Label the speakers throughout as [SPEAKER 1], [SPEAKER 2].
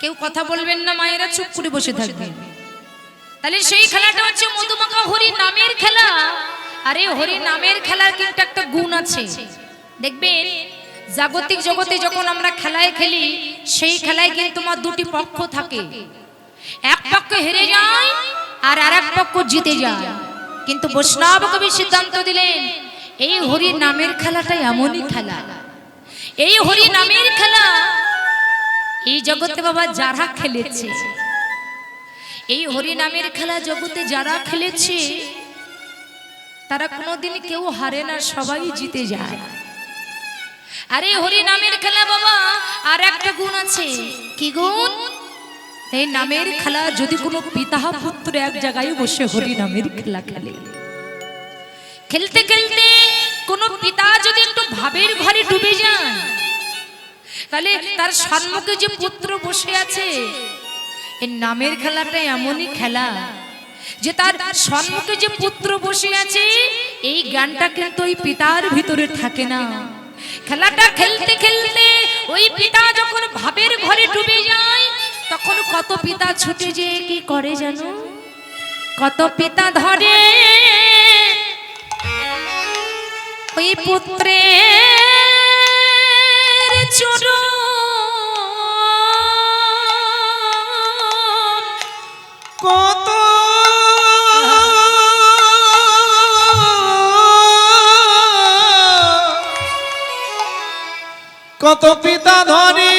[SPEAKER 1] কেউ কথা বলবেন না, মায়েরা চুপ করে বসে থাকবেন। তাহলে সেই খেলাটা হচ্ছে মধুমাখা হরি নামের খেলা। আরে হরি নামের খেলার কিন্তু একটা গুণ আছে। দেখবেন জাগতিক জগতে যখন আমরা খেলায় খেলি, সেই খেলায় কিন্তু আমার দুটি পক্ষ থাকে। এক পক্ষ হেরে যায় আর আরেক পক্ষ জিতে যায়। কিন্তু বৈষ্ণব কবি সিদ্ধান্ত দিলেন এই হরি নামের খেলাটা এমনই খেলা, এই হরি নামের খেলা এই জগতে বাবা যারা খেলেছে, এই হরি নামের খেলা জগতে যারা খেলেছে তারা কোনোদিন কেউ হারে না, সবাই জিতে যায়। আরে হরি নামের খেলা বাবা আর একটা গুণ আছে। কি গুণ? এই নামের খেলা যদি কোনো পিতা পুত্র এক জায়গায় বসে হরি নামের খেলা খেলে, খেলতে খেলতে কোনো পিতা যদি একটু ভাবের ঘরে ডুবে যায়, তাহলে তার সম্মুখে যে পুত্র বসে আছে, এই নামের খেলাটা এমনই খেলা যে তার সম্মুখে যে পুত্র বসে আছে এই জ্ঞানটা কিন্তু ওই পিতার ভিতরে থাকে না। খেলাটা খেলতে খেলতে ওই পিতা যখন ভাবের ঘরে ডুবে যায়, তখন কত পিতা ছুটে যেয়ে কি করে জানো? কত পিতা ধরে ওই পুত্রের চরণ,
[SPEAKER 2] কত কত পিতা ধরি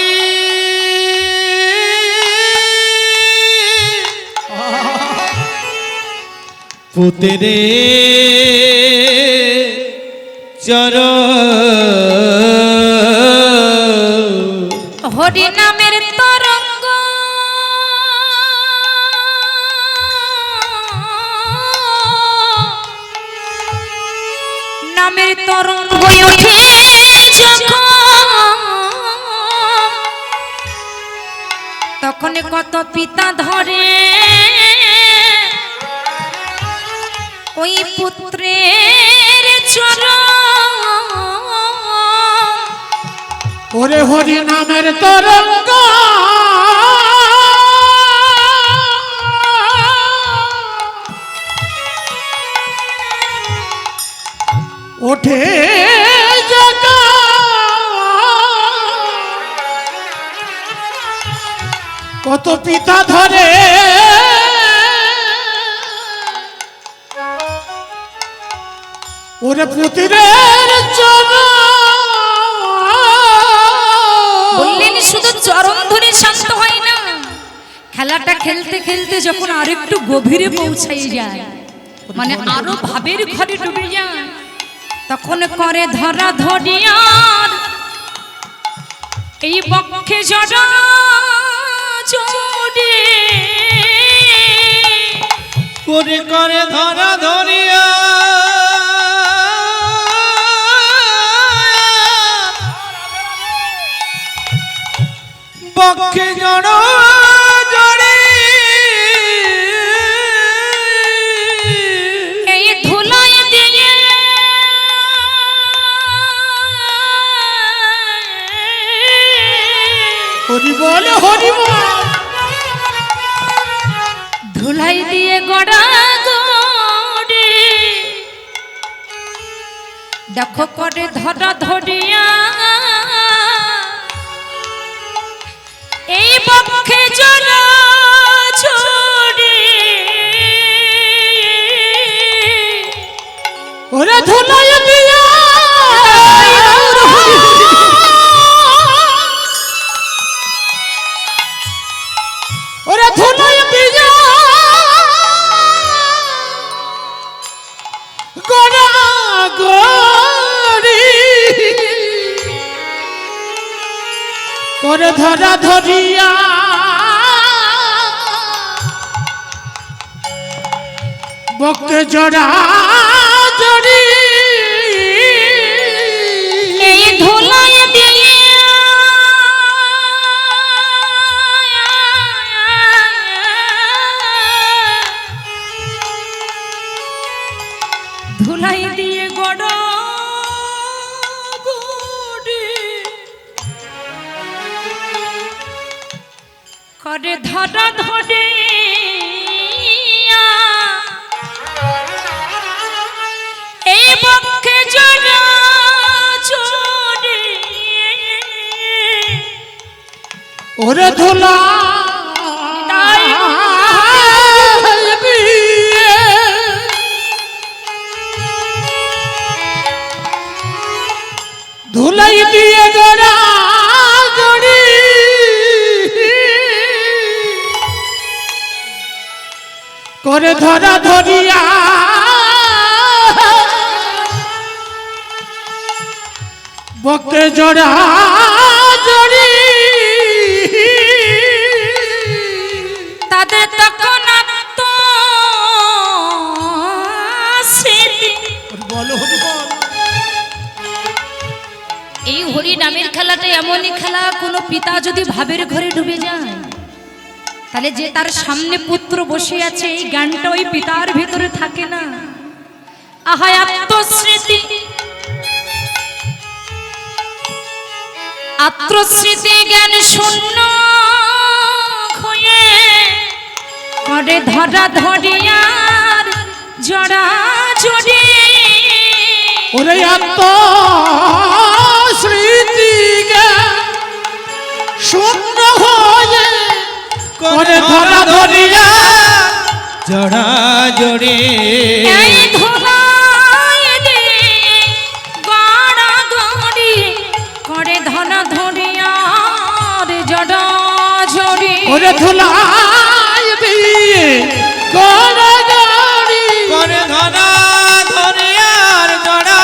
[SPEAKER 2] পুত্রে চরণ।
[SPEAKER 1] হরি নামের তরঙ্গ নামের তরঙ্গ ওঠে তখন কত পিতা ধরে ওই পুত্রের চরণ।
[SPEAKER 2] ওরে হরি নামের তরঙ্গ ওঠে জাগা, কত পিতা ধরে ওরে পুত্রের চরণ।
[SPEAKER 1] বললেন শুধু চরণ ধরে শান্ত হয় না, খেলাটা খেলতে খেলতে যখন আরেকটু গভীরে পৌঁছাই যায়, মানে আরো ভাবের ঘরে ডুবে যায়, তখন করে ধরা ধরিয়ার এই বক্ষে জড়া জড়ে
[SPEAKER 2] করে করে ধরা ধরিয়া বক্ষে জড় জড়ে
[SPEAKER 1] এই ধুলায় দিয়ে
[SPEAKER 2] হরি বল হরি বল,
[SPEAKER 1] ধুলাই দিয়ে গড়া গড়ে দেখো করে ধরা ধরিয়া এই বক্ষে জড়া জড়ে
[SPEAKER 2] ওরে ধুলাই দিয়া ওরে ধুলাই দিয়া গড়া গড়ি করে ধরা ধরিয়া বক্ষে জড়া জড়ি
[SPEAKER 1] এই ধুলাই দিয়ে ধুলাই দিয়ে গড়া গড়ে করে ধরা ধরে এই বক্ষে জড়া জড়ে
[SPEAKER 2] ওরে ধুলা ধুলাই দিয়ে গড়া গড়ি করে ধরা ধরিয়া বকে জড়া জড়ি
[SPEAKER 1] তাদের তখন তো
[SPEAKER 2] বলো
[SPEAKER 1] এই হরি নামের খেলাটা এমনই খেলা, কোনো পিতা যদি ভাবের ঘরে ডুবে যায় তাহলে যে তার সামনে পুত্র বসে আছে এই জ্ঞানটা ওই পিতার ভিতরে থাকে না। আহা আত্মস্মৃতি আত্মস্মৃতি জ্ঞান শূন্য হয়ে করে ধরা ধরিয়ার জড়া জড়ি
[SPEAKER 2] ওরে আত্মস্মৃতি শূন্য হয়ে করে ধরা ধরিয়া জড়া জড়ি
[SPEAKER 1] এই ধরায় দে গড়া গড়ি করে ধরা ধরিয়ার জড়া জড়ি
[SPEAKER 2] ওরে ধুলাই দিয়ে গড়া গড়ি
[SPEAKER 3] করে ধরা ধরিয়ার জড়া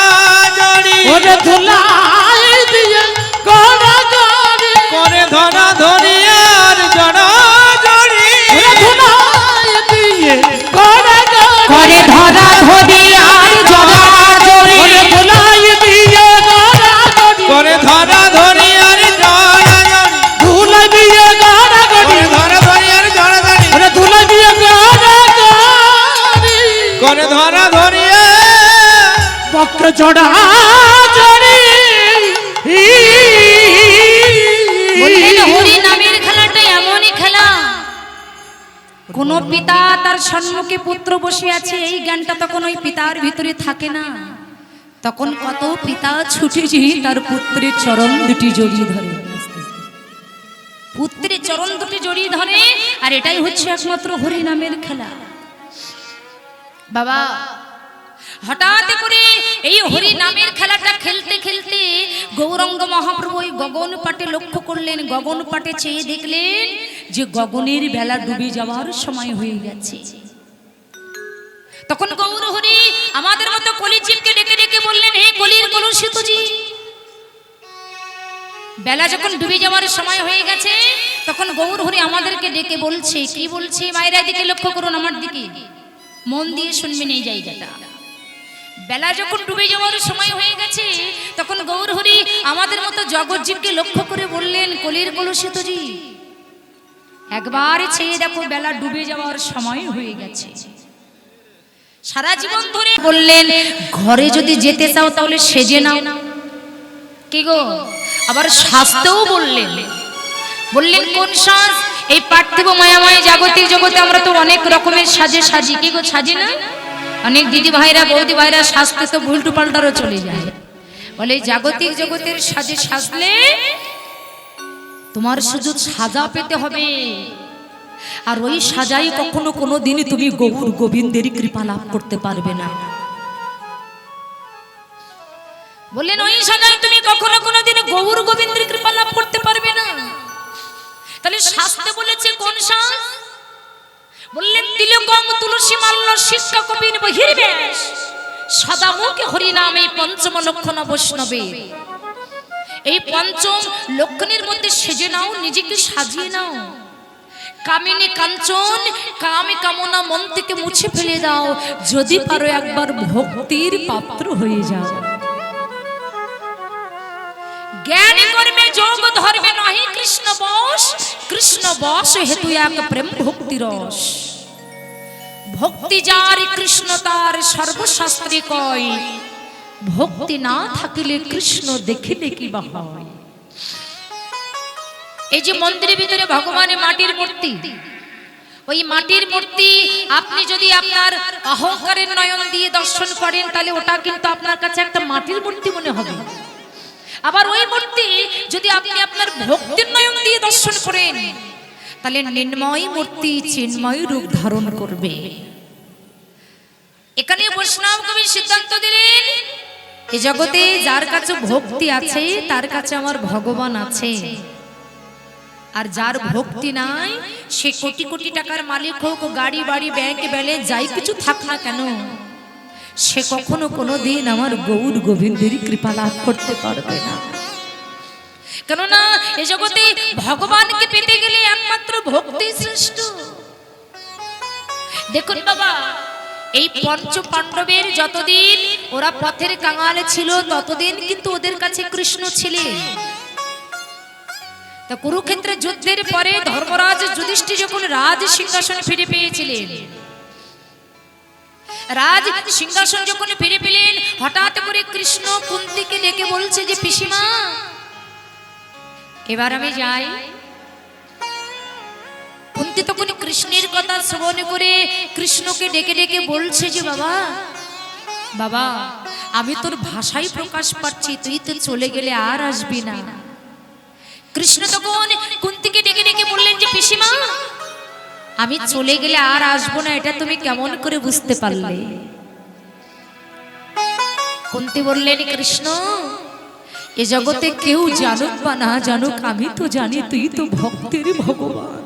[SPEAKER 3] জড়ি
[SPEAKER 2] ওরে ধুলাই দিয়ে গড়া গড়ি
[SPEAKER 3] করে ধরা ধরিয়ার জড়া জড়ি
[SPEAKER 2] ওরে ধুলাই দিয়ে গড়া গড়ি
[SPEAKER 1] করে ধরা ধরিয়ার জড়া জড়ি
[SPEAKER 2] ওরে ধুলাই দিয়ে গড়া গড়ি
[SPEAKER 3] করে ধরা ধরিয়ার জড়া জড়ি
[SPEAKER 2] ধুলাই দিয়ে গড়া গড়ি
[SPEAKER 3] করে ধরা ধরিয়ার জড়া জড়ি
[SPEAKER 2] ওরে ধুলাই দিয়ে গড়া গড়ি
[SPEAKER 3] করে ধরা ধরিয়া
[SPEAKER 2] বক্র জড়া জড়ি
[SPEAKER 1] বললেন হরি নামের খেলাটা এমনই খেলা, কোন পিতা তার সম্মুখে পুত্র বসে আছে এই জ্ঞানটা তখন ওই পিতার ভিতরে থাকে না। তখন কত পিতা ছুটে যেয়ে তার পুত্রের চরণ দুটি জড়িয়ে ধরে, পুত্রের চরণ দুটি জড়িয়ে ধরে। আর এটাই হচ্ছে একমাত্র হরি নামের খেলা। বাবা হঠাৎ করে এই হরি নামের খেলাটা খেলতে খেলতে গৌরাঙ্গ মহাপ্রভু ওই গগন পাটে লক্ষ্য করলেন, গগন পাটে চেয়ে দেখলেন যে গগনের বেলা ডুবে যাওয়ার সময় হয়ে গেছে। তখন গৌর হরি আমাদের মতো কলিজীবকে ডেকে ডেকে বললেন, হে কলির কলুষিতজি, বেলা যখন ডুবে যাওয়ার সময় হয়ে গেছে তখন গৌর হরি আমাদেরকে ডেকে বলছে, কি বলছে মায়েরা দিকে লক্ষ্য করুন, আমার দিকে মন দিয়ে শুনবেন এই জায়গাটা। বেলা যখন ডুবে যাওয়ার সময় হয়ে গেছে তখন গৌর হরি আমাদের মতো জগৎজীবকে লক্ষ্য করে বললেন, কলির কলুষিতজি, একবার চেয়ে দেখো বেলা ডুবে যাওয়ার সময় হয়ে গেছে। সারা জীবন ধরে বললেন, ঘরে যদি যেতে চাও তাহলে সেজে নাও। কি গো, আবার সাজতেও বললেন, বললেন কোন সাজ? এই পার্থিব মায়াময় জাগতিক জগতে আমরা তো অনেক রকমের সাজে সাজি। কি গো, সাজি না? অনেক দিদি ভাইরা বৌদি ভাইরা সাজতে তো উল্টো পাল্টারও চলে যায়। বলে জাগতিক জগতের সাজে সাজলে তোমার শুধু সাজা পেতে হবে, আর ওই সাজাই কখনো কোনো দিনই তুমি গৌর গোবিন্দের কৃপা লাভ করতে পারবে না। বললেন ওই সাজাই তুমি কখনো কোনো দিন গৌর গোবিন্দের কৃপা লাভ করতে পারবে না। তাহলে শাস্তে বলেছে কোন সাজ? বললেন তিলকম তুলসী মাল্য শিষ্য কবির বহির্বেশ সদা মুখে হরি নামে পঞ্চম লক্ষণ বৈষ্ণবে। এই পঞ্চম লক্ষণের মধ্যে সেজে নাও, নিজেকে সাজিয়ে নাও। কামিনী কাঞ্চন কামে কামনা মন থেকে মুছে ফেলে দাও, যদি পারো একবার ভক্তির পাত্র হয়ে যাও। জ্ঞান কর্মে যোগ ধর্মে নহি কৃষ্ণ বশ, কৃষ্ণ বশ হেতু এক প্রেম ভক্তি রস। ভক্তি যার কৃষ্ণ তার সর্বশাস্ত্রে কয়, ভক্তি না থাকিলে কৃষ্ণ দেখিলে কি বা হয়। এই যে মন্দিরের ভিতরে ভগবানের মাটির মূর্তি, ওই মাটির মূর্তি আপনি যদি আপনার অহংকারের নয়ন দিয়ে দর্শন করেন তাহলে ওটা কিন্তু আপনার কাছে একটা মাটির মূর্তি মনে হবে। আবার ওই মূর্তি যদি আপনি আপনার ভক্তির নয়ন দিয়ে দর্শন করেন তাহলে নির্ময় মূর্তি চিন্ময় রূপ ধারণ করবে। এখানে বৈষ্ণব কবি সিদ্ধান্ত দিলেন এই জগতে যার কাছে ভক্তি আছে তার কাছে আমার ভগবান আছে, আর যার ভক্তি নাই সে কোটি কোটি টাকার মালিক হোক, গাড়ি বাড়ি ব্যাংক ব্যালেন্স যাই কিছু থাক না কেন, সে কখনো কোনোদিন আমার গৌর গোবিন্দের কৃপা লাভ করতে পারবে না। কেননা এ জগতে ভগবানকে পেতে গেলে একমাত্র ভক্তি শ্রেষ্ঠ। দেখুন বাবা, এই পঞ্চ পাণ্ডবের যতদিন ওরা পথের কাঙালে ছিল ততদিন কিন্তু ওদের কাছে কৃষ্ণ ছিলেন। তা কুরুক্ষেত্রের যুদ্ধের পরে ধর্মরাজ যুধিষ্ঠির যখন রাজ সিংহাসন ফিরে পেয়েছিলেন, রাজ সিংহাসন যখন ফিরে পেলেন, হঠাৎ করে কৃষ্ণ কুন্তিকে ডেকে বলছে যে পিসিমা এবার আমি যাই। কুন্তি তখন কৃষ্ণের কথা শ্রবণ করে কৃষ্ণকে ডেকে ডেকে বলছে যে বাবা বাবা আমি তোর ভাষাই প্রকাশ পাচ্ছি, তুই তো চলে গেলে আর আসবি না। কৃষ্ণ তখন কুন্তিকে ডেকে ডেকে বললেন যে পিসিমা আমি চলে গেলে আর আসবো না, এটা তুমি কেমন করে বুঝতে পারলে? কুন্তি বললেন কৃষ্ণ এ জগতে কেউ জানুক বা না জানুক আমি তো জানি তুই তো ভক্তের ভগবান।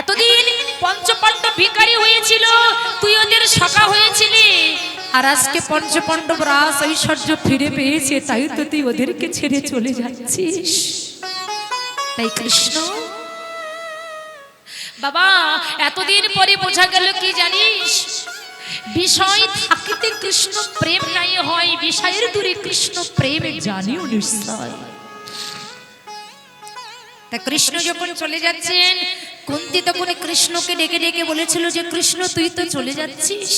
[SPEAKER 1] এতদিন পঞ্চপাণ্ডব ভিখারি হয়েছিল, তুই ওদের সখা হয়েছিলি, আর আজকে পঞ্চপাণ্ডব রাস ঐশ্বর্য ফিরে পেয়েছে তাই তো তুই ওদেরকে ছেড়ে চলে যাচ্ছিস। তাই কৃষ্ণ বাবা এতদিন পরে বোঝা গেল কি জানিস, বিষয় থাকিতে কৃষ্ণ প্রেম নাই হয়, বিষয়ের দূরে কৃষ্ণ প্রেম জানিও নিশ্চয়। তা কৃষ্ণ যখন চলে যাচ্ছেন কুন্তি তখন কৃষ্ণকে ডেকে ডেকে বলেছিল যে কৃষ্ণ তুই তো চলে যাচ্ছিস,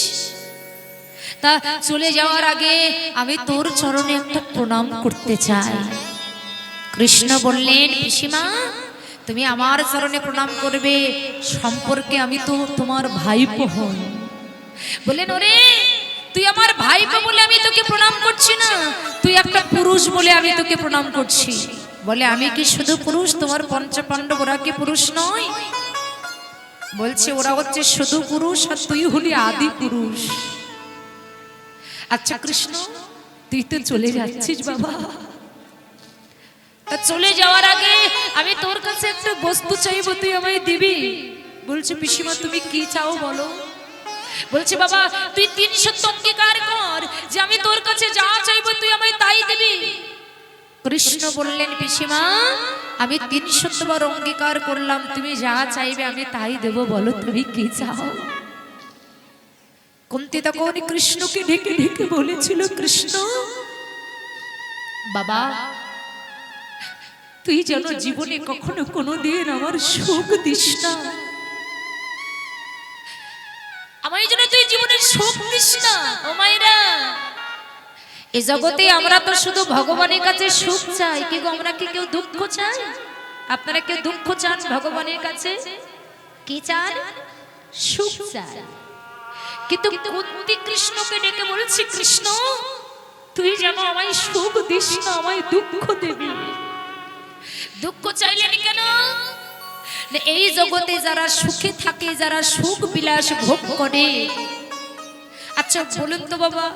[SPEAKER 1] তা চলে যাওয়ার আগে আমি তোর চরণে একটা প্রণাম করতে চাই। কৃষ্ণ বললেন পিসিমা তুমি আমার চরণে প্রণাম করবে, সম্পর্কে আমি তো তোমার ভাইপো হই। বলেন ওরে তুই আমার ভাইপো বলে আমি তোকে প্রণাম করছি না, তুই একটা পুরুষ বলে আমি তোকে প্রণাম করছি। বলে আমি কি শুধু পুরুষ, তোমার পঞ্চপাণ্ডব ওরা কি পুরুষ নয়? বলছে ওরা হচ্ছে শুধু পুরুষ আর তুই হলি আদি পুরুষ। আচ্ছা কৃষ্ণ তুই তো চলে যাচ্ছিস বাবা, তা চলে যাওয়ার আগে আমি তোর কাছে একটা বস্তু চাইবো, তুই আমায় দিবি? বলছে পিসিমা তুমি কি চাও বলো? বলছে বাবা তুই 300 অঙ্গীকার কর যে আমি তোর কাছে যা চাইবো তুই আমায় তাই দিবি। কৃষ্ণ বললেন পিসিমা আমি 300 বার অঙ্গীকার করলাম, তুমি যা চাইবে আমি তাই দেব, বলো তুমি কি চাও? কুন্তি তখন কৃষ্ণকে ডেকে ডেকে বলেছিল কৃষ্ণ বাবা তুই যেন জীবনে কখনো কোনোদিন আমার সুখ দিস না, আমায় যেন তুই জীবনের সুখ দিস না। ও মায়েরা এই জগতে আমরা তো শুধু ভগবানের কাছে সুখ চাই, কি গো আমরা কি কেউ দুঃখ চাই? আপনারা কেউ দুঃখ চান ভগবানের কাছে? কি চান? সুখ চান। কিন্তু কুন্তি কৃষ্ণকে ডেকে বলছি কৃষ্ণ তুই যেন আমায় সুখ দিস না, আমায় দুঃখ দেবি। দুঃখ চাইলেন কেন? এই জগতে যারা সুখে থাকে, যারা সুখ বিলাস ভোগ করে, আচ্ছা বলুন তো বাবা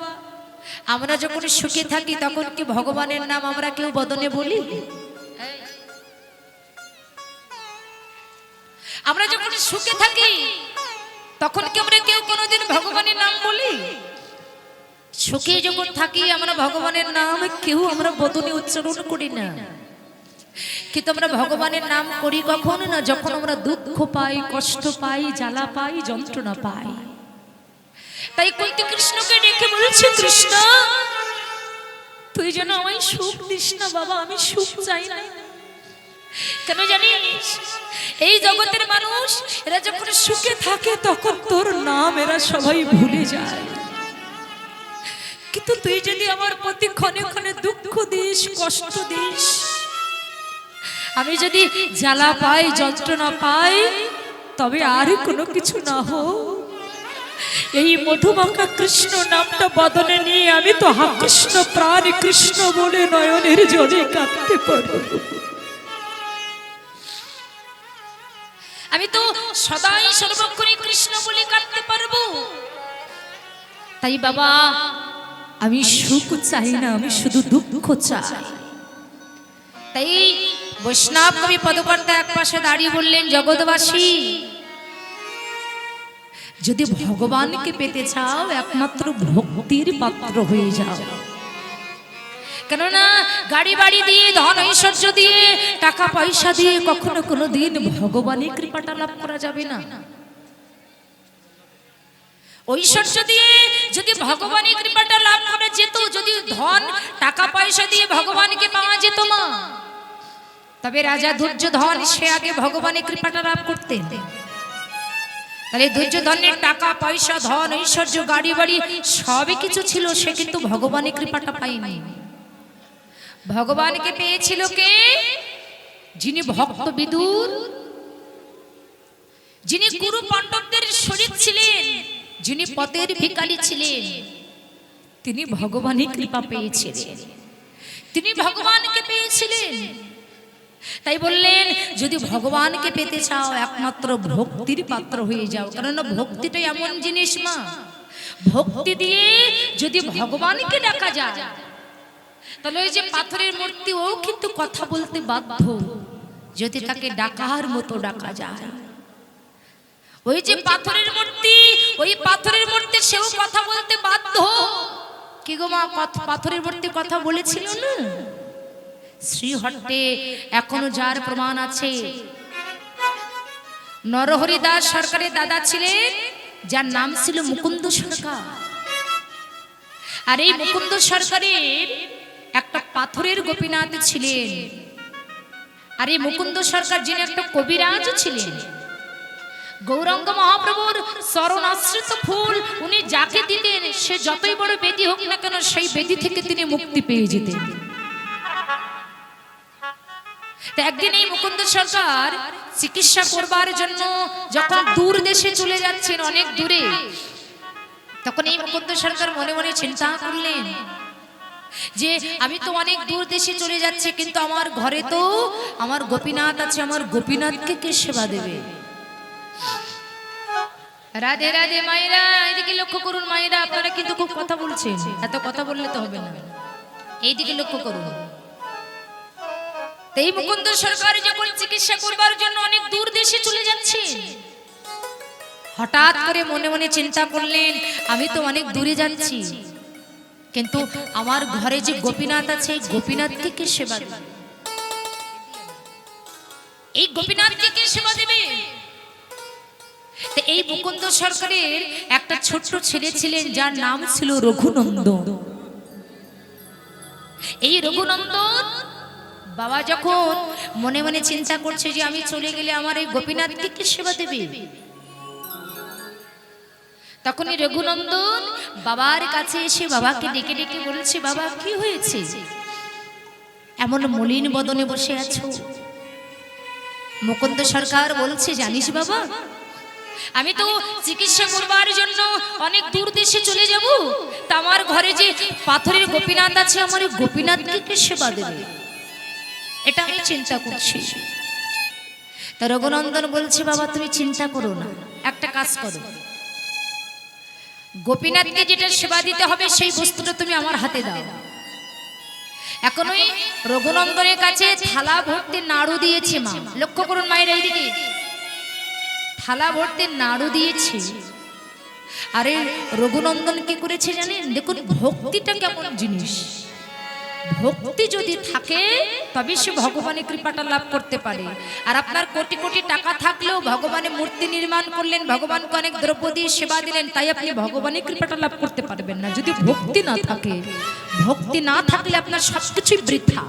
[SPEAKER 1] আমরা যখন সুখে থাকি তখন কি ভগবানের নাম আমরা কেউ বদনে বলি? আমরা যখন সুখে থাকি তখন কি আমরা কেউ কোনোদিন ভগবানের নাম বলি? সুখে যখন থাকি আমরা ভগবানের নাম কেউ আমরা বদনে উচ্চারণ করি না, কিন্তু আমরা ভগবানের নাম করি কখন না যখন আমরা দুঃখ পাই, কষ্ট পাই, জ্বালা পাই, যন্ত্রণা পাই। তাই কুন্তি কৃষ্ণকে ডেকে বলছে কৃষ্ণ তুই যেন আমায় সুখ দিস না বাবা, আমি সুখ চাই না। কেন জানিস এই জগতের মানুষ এরা যখন সুখে থাকে তখন তোর নাম এরা সবাই ভুলে যায়, কিন্তু তুই যদি আমার প্রতি ক্ষণে ক্ষণে দুঃখ দিস, কষ্ট দিস, আমি যদি জ্বালা পাই, যন্ত্রণা পাই, তবে আর কোনো কিছু না হোক, এই মধুমাখা কৃষ্ণ নামটা বদনে নিয়ে আমি তো হা কৃষ্ণ প্রাণ কৃষ্ণ বলে নয়নের জলে কাঁদতে পারবো। আমি তো সদাই সর্বক্ষণে কৃষ্ণ বলে কাঁদতে পারবো। তাই বাবা, আমি সুখ চাই না, আমি শুধু দুঃখ চাই। তাই বৈষ্ণব কবি পদকর্তা এক পাশে দাঁড়িয়ে বললেন, জগৎবাসী, যদি ভগবানকে পেতে চাও একমাত্র ভক্তির পাত্র হয়ে যাও। কেননা গাড়ি বাড়ি দিয়ে, ধন ঐশ্বর্য দিয়ে, টাকা পয়সা দিয়ে কখনো কোনো দিন ভগবানের কৃপাটা লাভ করা যাবে না। ঐশ্বর্য দিয়ে যদি ভগবানের কৃপাটা লাভ করা যেত, যদি ধন টাকা পয়সা দিয়ে ভগবানকে পাওয়া যেত না, তবে রাজা দুর্যোধন সে আগে ভগবানের কৃপাটা লাভ করতেন। তাহলে দুর্যোধনের টাকা পয়সা, ধন ঐশ্বর্য, গাড়ি বাড়ি সবই কিছু ছিল, সে কিন্তু ভগবানের কৃপাটা পায়নি। ভগবানকে পেয়েছিল কে? যিনি ভক্ত বিদুর, যিনি গুরু পাণ্ডবদের শরীর ছিলেন, যিনি পথের ভিখারি ছিলেন, তিনি ভগবানের কৃপা পেয়েছিলেন, তিনি ভগবানকে পেয়েছিলেন। তাই বললেন, যদি ভগবানকে পেতে চাও একমাত্র ভক্তির পাত্র হয়ে যাও। কারণ ভক্তিটা এমন জিনিস মা, ভক্তি দিয়ে যদি ভগবানকে ডাকা যায়, তাহলে ওই যে পাথরের মূর্তি ও কিন্তু কথা বলতে বাধ্য, যদি তাকে ডাকার মতো ডাকা যায়। ওই যে পাথরের মূর্তি, ওই পাথরের মূর্তি সেও কথা বলতে বাধ্য। কি গো মা, পাথরের মূর্তি কথা বলেছিল না? শ্রীহট্টে এখনো যার প্রমাণ আছে, নরহরি দাস সরকারের দাদা ছিলেন, যার নাম ছিল মুকুন্দ সরকার। আর এই মুকুন্দ সরকারের একটা পাথরের গোপীনাথ ছিলেন। আর এই মুকুন্দ সরকার যিনি একটা কবিরাজ ছিলেন, গৌরাঙ্গ মহাপ্রভুর চরণ আশ্রিত ফুল উনি যাকে দিতেন, সে যতই বড় বেদি হোক না কেন, সেই বেদি থেকে তিনি মুক্তি পেয়ে যেতেন। একদিন এই মুকুন্দ সরকার চিকিৎসা করবার জন্য যখন দূর দেশে চলে যাচ্ছেন, অনেক দূরে, তখন এই মুকুন্দ সরকার মনে মনে চিন্তা করলেন যে আমি তো অনেক দূর দেশে চলে যাচ্ছি, কিন্তু আমার ঘরে তো আমার গোপীনাথ আছে, আমার গোপীনাথকে কে সেবা দেবে? রাধে রাধে মায়েরা, এইদিকে লক্ষ্য করুন মায়েরা, আপনারা কিন্তু খুব কথা বলছেন, এত কথা বললে তো হবে না, এইদিকে লক্ষ্য করুন। এই মুকুন্দ সরকার যখন চিকিৎসা করবার জন্য অনেক দূর দেশে চলে যাচ্ছে, হঠাৎ করে মনে মনে চিন্তা করলেন, আমি তো অনেক দূরে যাচ্ছি, কিন্তু আমার ঘরে যে গোপীনাথ আছে, গোপীনাথকে কে সেবা দেবে? এই গোপীনাথকে কে সেবা দেবে? এই মুকুন্দ সরকারের একটা ছোট্ট ছেলে ছিলেন, যার নাম ছিল রঘুনন্দন। এই রঘুনন্দন বাবা যখন মনে মনে চিন্তা করছে যে আমি চলে গেলে আমার এই গোপীনাথকে কে সেবা দেবে, তখনই রঘুনন্দন বাবার কাছে এসে বাবাকে ডেকে ডেকে বলছে, বাবা কি হয়েছে, এমন মলিন বদনে বসে আছো? মুকুন্দ সরকার বলছে, জানিস বাবা, আমি তো চিকিৎসা করবার জন্য অনেক দূর দেশে চলে যাব, তা আমার ঘরে যে পাথরের গোপীনাথ আছে, আমার এই গোপীনাথকে কে সেবা দেবে, এটা আমি চিন্তা করছি। তা রঘুনন্দন বলছে, বাবা তুমি চিন্তা করো না, একটা কাজ করো, গোপীনাথকে যেটা সেবা দিতে হবে সেই বস্তুটা তুমি আমার হাতে দাও। এখন ওই রঘুনন্দনের কাছে থালা ভর্তি নাড়ু দিয়েছে মা, লক্ষ্য করুন মায়ের এইদিকে, থালা ভর্তি নাড়ু দিয়েছে। আরে রঘুনন্দন কি করেছে জানেন? দেখুন ভক্তিটা কেমন জিনিস, ভক্তি যদি থাকে তবে সে ভগবানের কৃপাটা লাভ করতে পারে। আর আপনার কোটি কোটি টাকা থাকলেও ভগবানের মূর্তি নির্মাণ করলেন, ভগবানকে অনেক দ্রব্য দিয়ে সেবা দিলেন, তাই আপনি ভগবানের কৃপাটা লাভ করতে পারবেন না যদি ভক্তি না থাকে। ভক্তি না থাকলে আপনার সবকিছুই বৃথা।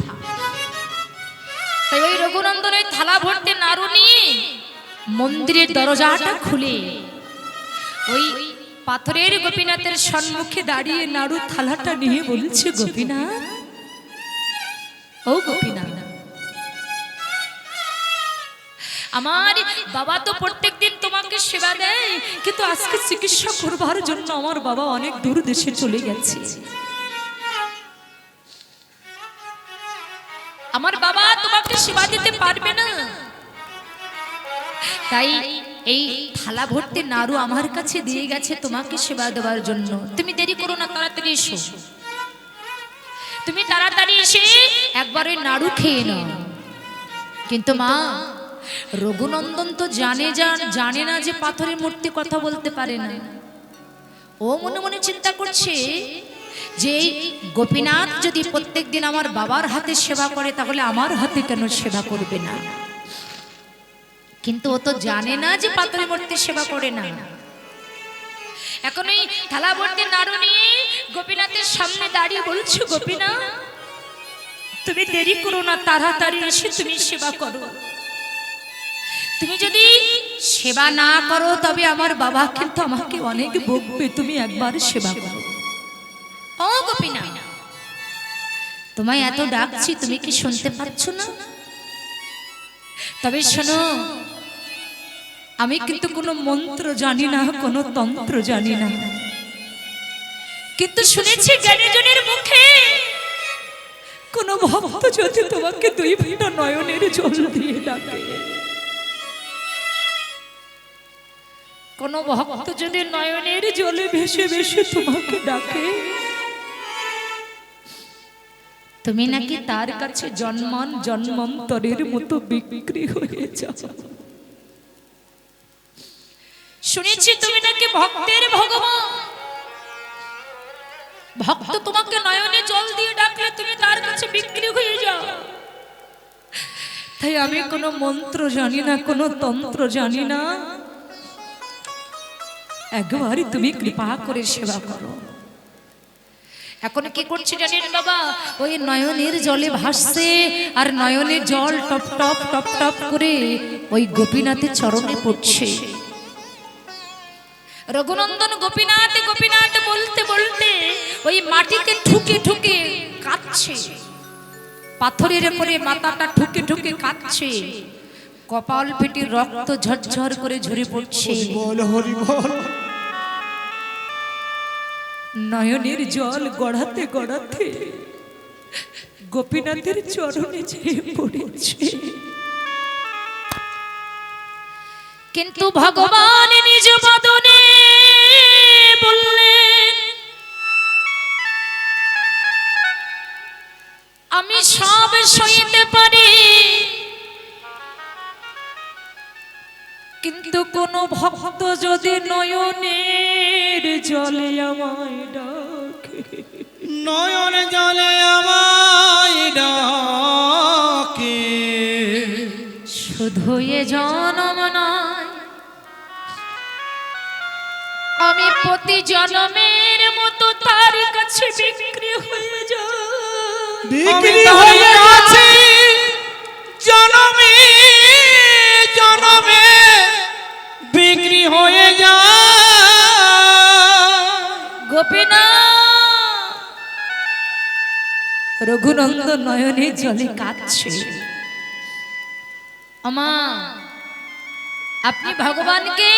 [SPEAKER 1] তাই ওই রঘুনন্দনের থালা ভর্তি নাড়ু নিয়ে মন্দিরের দরজাটা খুলে ওই পাথরের গোপীনাথের সম্মুখে দাঁড়িয়ে নাড়ু থালাটা নিয়ে বলছে, গোপীনাথ, ও গোপীনাথ, আমার বাবা তো প্রত্যেকদিন তোমাকে সেবা দেয়, কিন্তু আজকে চিকিৎসা করবার জন্য আমার বাবা অনেক দূর দেশে চলে গেছে। আমার বাবা তোমাকে সেবা দিতে পারবে না, তাই এই থালা ভর্তি নাড়ু আমার কাছে দিয়ে গেছে তোমাকে সেবা দেওয়ার জন্য। তুমি দেরি করো না, তাড়াতাড়ি এসো। তুমি তাড়াতাড়ি এসে একবার ওই নাড়ু খেয়ে নাও। কিন্তু মা, রঘুনন্দন তো জানে না যে পাথরের মূর্তি কথা বলতে পারে না। ও মনে মনে চিন্তা করছে যে গোপীনাথ যদি প্রত্যেকদিন আমার বাবার হাতে সেবা করে, তাহলে আমার হাতে কেন সেবা করবে না? কিন্তু ও তো জানে না যে পাথরের মূর্তি সেবা করে না। এখন ওই থালা ভর্তি নাড়ু নিয়ে গোপীনাথের সামনে দাঁড়িয়ে বলছো, গোপীনাথ তুমি দেরি করো না, তাড়াতাড়ি এসে তুমি সেবা করো। তুমি যদি সেবা না করো তবে আমার বাবা কিন্তু আমাকে অনেক বকবে। তুমি একবার সেবা করো। ও গোপীনাথ, তোমায় এত ডাকছি, তুমি কি শুনতে পাচ্ছ না? তবে শোনো, আমি কিন্তু কোনো মন্ত্র জানি না, কোনো তন্ত্র জানি না, কিন্তু শুনেছি জ্ঞানীজনের মুখে কোন ভক্ত যদি তোমাকে দুই ফোঁটা নয়নের জল দিয়ে ডাকে, কোন ভক্ত যদি নয়নের জলে ভেসে ভেসে তোমাকে ডাকে, তুমি নাকি তার কাছে জন্মান্তরের মতো বিক্রি হয়ে যাও। শুনেছি তুমি নাকি ভক্তের ভগবান। ভক্ত তোমাকে নয়নে জল দিয়ে ডাকলে তুমি তার কাছে বিক্রি হয়ে যাও। তাই আমি কোনো মন্ত্র জানি না, কোনো তন্ত্র জানি না, একবারই তুমি কৃপা করে সেবা করো। এখন কি করছে জানেন বাবা? ওই নয়নের জলে ভাসছে, আর নয়নের জল টপ টপ টপ টপ করে ওই গোপীনাথের চরণে পড়ছে। রঘুনন্দন গোপীনাথ গোপীনাথ বলতে বলতে ওই মাটিতে ঠুকে ঠুকে কাঁদছে, পাথরের উপরে মাথাটা ঠুকে ঠুকে কাঁদছে, কপাল ফেটে রক্ত ঝরঝর করে ঝরে পড়ছে।
[SPEAKER 2] বল হরি বল।
[SPEAKER 1] নয়নের জল গড়াতে গড়াতে গোপীনাথের চরণে যেয়ে পড়েছে। কিন্তু ভগবান নিজ বদনে বললেন, আমি সব সইতে পারি, কিন্তু কোন ভক্ত যদি নয়নের জলে আমায় ডাকে,
[SPEAKER 3] নয়ন জলে আমায় ডাকে,
[SPEAKER 1] শুধু এ জনম নয়, আমি প্রতি জনমের মতো তার কাছে বিক্রি হয়ে যাই।
[SPEAKER 3] আমি তার কাছে জনমে জনমে বিক্রি হয়ে যায়।
[SPEAKER 1] গোপীনাথ রঘুনন্দন নয়নে জলে কাঁদছে। আমা, আপনি ভগবানকে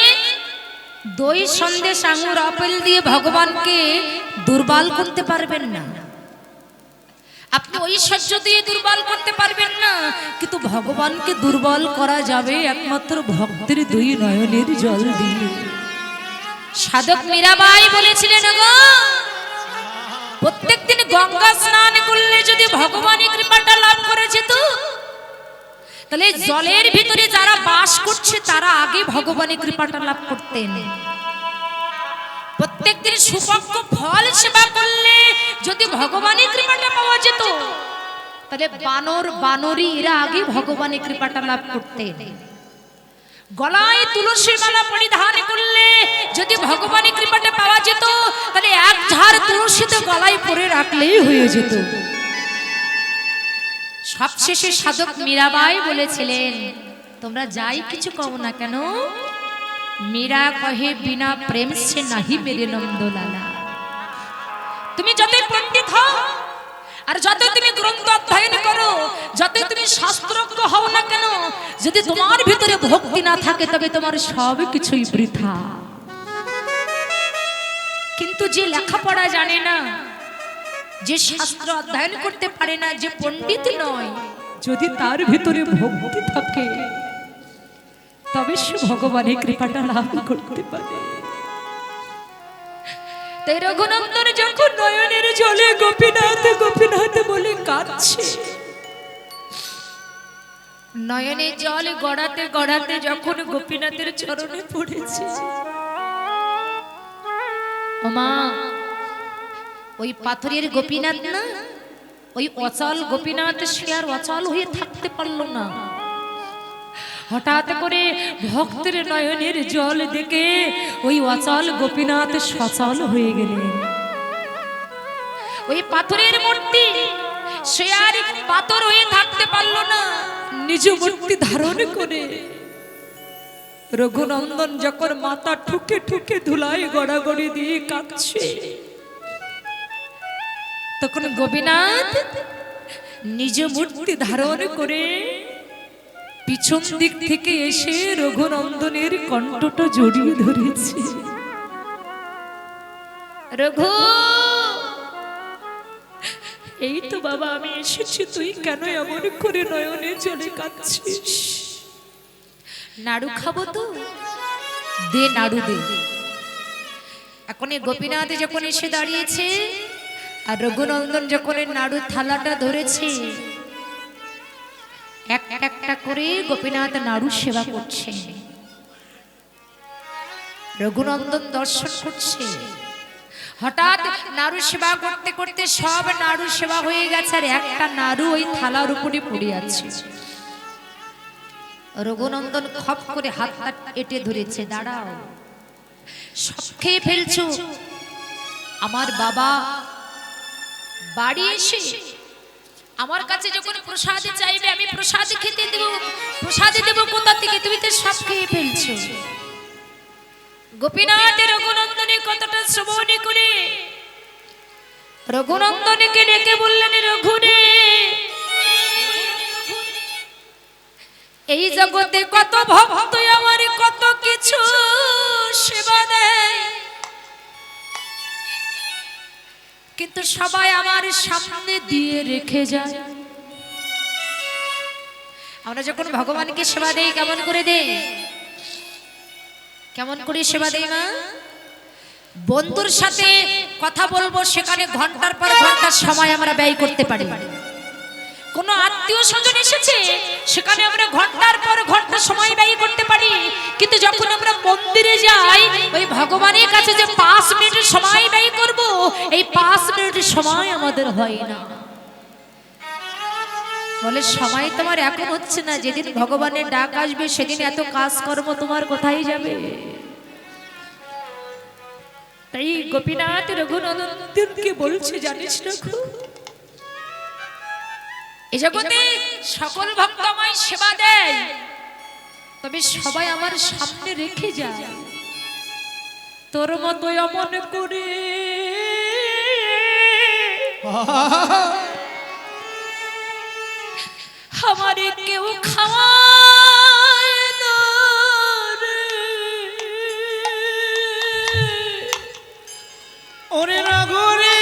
[SPEAKER 1] দই সন্দেশ আঙুর আপেল দিয়ে ভগবানকে দুর্বল করতে পারবেন না, আপনি ঐশ্বর্য দিয়ে দুর্বল করতে পারবেন না, কিন্তু ভগবানকে দুর্বল করা যাবে একমাত্র ভক্তের দুই নয়নের জল দিয়ে। সাধক মীরাবাই বলেছিলেন, গো প্রত্যেকদিন গঙ্গা স্নান করলে যদি ভগবানের কৃপাটা লাভ করে যেত, তাহলে জলের ভিতরে যারা বাস করছে তারা আগে ভগবানের কৃপাটা লাভ করতেন। প্রত্যেকদিন সুপক্ষ ফল সেবা করলে যদি ভগবানের কৃপাটা পাওয়া যেত, তাহলে বানর বানরী এরা আগে ভগবানের কৃপাটা লাভ করতেন। গলায় তুলসী মালা পরিধান করলে যদি ভগবানের কৃপাটা পাওয়া যেত, তাহলে এক ঝাড় তুলসীতে গলায় পরে রাখলেই হয়ে যেত। সবশেষে সাধক মীরাবাই বলেছিলেন, তোমরা যাই কিছু কও না কেন, মীরা কহে বিনা প্রেম সে নাহি মেরে নন্দলালা। তুমি যতই পণ্ডিত হও আর যতই তুমি গ্রন্থ অধ্যয়ন করো, যতই তুমি শাস্ত্রজ্ঞ হও না কেন, যদি তোমার ভিতরে ভক্তি না থাকে তবে তোমার সব কিছুই বৃথা। কিন্তু যে লেখাপড়া জানে না, যে শাস্ত্র অধ্যয়ন করতে পারে না, যে পণ্ডিত নয়, যদি তার ভিতরে ভক্তি থাকে তবে সে ভগবানের কৃপাটা লাভ করতে পারে। তাই রঘুনন্দন যখন নয়নের জলে গোপীনাথ গোপীনাথ বলে কাঁদছে, নয়নের জল গড়াতে গড়াতে যখন গোপীনাথের চরণে পড়েছে, ওমা ওই পাথরের গোপীনাথ না, ওই অচল গোপীনাথ সে আর অচল হয়ে থাকতে পারল না। হঠাৎ করে ভক্তের নয়নের জল দেখে ওই অচল গোপীনাথ সচল হয়ে গেলেন। ওই পাথরের মূর্তি সে আর পাথর হয়ে থাকতে পারল না, নিজ মূর্তি ধারণ করে রঘুনন্দন যখন মাথা ঠুকে ঠুকে ধুলায় গড়াগড়ি দিয়ে কাঁদছে, তখন গোপীনাথ নিজ মূর্তি ধারণ করে পিছন দিক থেকে এসে রঘুনন্দনের কণ্ঠটা জড়িয়ে ধরেছে। রঘু, এই তো বাবা আমি এসেছি, তুই কেন এমন করে নয়নে চলে কাঁদছিস? নাড়ু খাবো তো, দে নাড়ু দে। এখন এই গোপীনাথ যখন এসে দাঁড়িয়েছে আর রঘুনন্দন যখন নাড়ু থালাটা ধরেছে, একটা একটা করে গোপীনাথ নাড়ু সেবা করছে, রঘুনন্দন দর্শন করছে। হঠাৎ নাড়ু সেবা করতে করতে সব নাড়ু সেবা হয়ে গেছে আর একটা নাড়ু ওই থালার উপরে পড়ে আছে। রঘুনন্দন খপ করে হাতটা এঁটে ধরেছে, দাঁড়াও, সব খেয়ে ফেলছো। আমার বাবা বাড়ি এসে আমার কাছে যখন প্রসাদ চাইবে আমি প্রসাদ খেতে দেব, প্রসাদ দেব কোথা থেকে? তুমি তো সব খেয়ে ফেলছো। গোপীনাথ রঘুনন্দনের কথাটা শ্রবণ করে রঘুনন্দনকে ডেকে বললেন, রঘু রে, এই জগতে কত ভক্ত আমার কত কিছু সেবা দেয়, কিন্তু সবাই আমার সামনে দিয়ে রেখে যায়। আমরা যখন ভগবানকে সেবা দেই কেমন করে দেই? কেমন করে সেবা দেই মা? বন্ধুর সাথে কথা বলবো, সেখানে ঘন্টার পর ঘন্টা সময় আমরা ব্যয় করতে পারি। কোনো আত্মীয় স্বজন এসেছে, সেখানে আমরা ঘন্টার পর ঘন্টা সময় ব্যয় করতে পারি। কিন্তু যখন আমরা মন্দিরে যাই, ওই ভগবানের কাছে যে 5 মিনিটের সময় ব্যয় করব, এই 5 মিনিটের সময় আমাদের হয় না। বলে সময় তোমার এখন হচ্ছে না, যেদিন ভগবানের ডাক আসবে সেদিন এত কাজকর্ম তোমার কোথায় যাবে? তাই গোপীনাথ রঘুনন্দনকে বলছে, জানিস রঘু, এই জগতে সকল ভক্ত আমায় সেবা দেয়, তবে সবাই আমার সামনে রেখে যায়। তোর মতো এমন করে আমারে কেউ খাওয়ায় না রে।
[SPEAKER 3] ওরে রাঘরে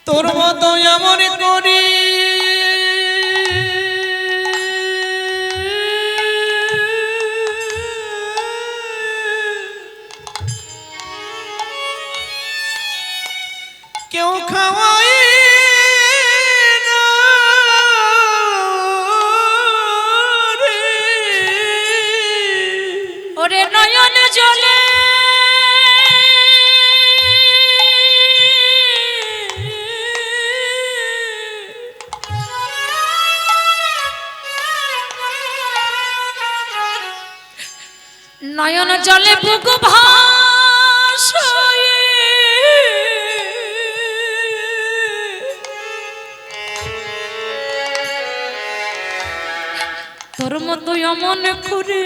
[SPEAKER 3] তোর মতো এমন করি কেউ খাওয়াই না রে।
[SPEAKER 1] ওরে নয়ন জলে নয়ন জলে বুক ভাসায়ে তোর মতো এমন করে